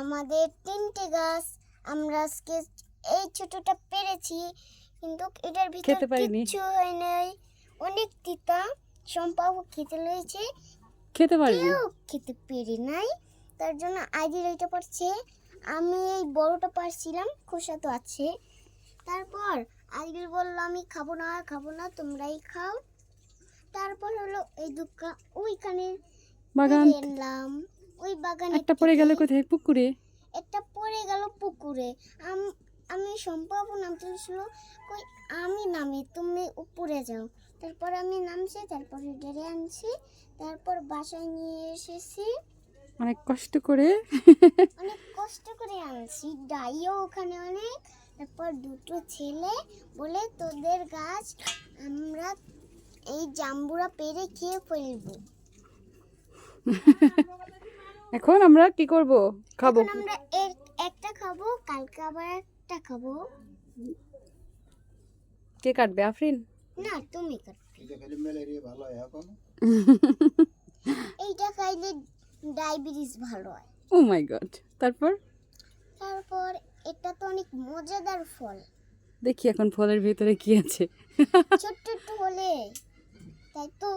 আমাদের 3টে গাছ। আমরা আজকে এই ছোটটা পেরেছি, কিন্তু এটার ভিতর খেতে পারিনি। কিচ্ছু হয় নাই। অনেক তিতা, সম্পাও খেতে লইছে, খেতে পারিনি। কেউ খেতে পেরে নাই। তার জন্য আইডির এটা পারছে, আমি এই বড়টা পারছিলাম, খোসা তো আছে। তারপর আইডির বললো আমি খাবো না, তোমরাই খাও। তারপর হলো এই দুঃখা ওইখানে বাগান পেরে আনলাম, ওই বাগানে একটা পড়ে গেল থেকে। কোথায়? পুকুরে। একটা পড়ে গেল পুকুরে। আমি সম্ভব নামতেছিল, কই আমি নামি, তুমি উপরে যাও। তারপর আমি নামছি, তারপরে ডেরে আনছি, তারপর বাসায় নিয়ে এসেছি। অনেক কষ্ট করে। অনেক কষ্ট করে আনছি, ডাইও ওখানে অনেক। তারপর দুটো ছেলে বলে তোদের গাছ আমরা এই জাম্বুরা পেরে খেয়ে ফেলবো। এখন আমরা কি করব? খাবো। এখন আমরা একটা খাবো, কালকে আবার একটা খাবো। কে কাটবে? আফরিন? না, তুমি কাটবে। এটা খেলে ম্যালেরিয়া ভালো হয় এখন। এইটা খাইলে ডায়াবেটিস ভালো হয়। ও মাই গড। তারপর তারপর এটা তো অনেক মজাদার ফল। দেখি এখন ফলের ভিতরে কি আছে। ছোট্ট একটু হলে, তাই তো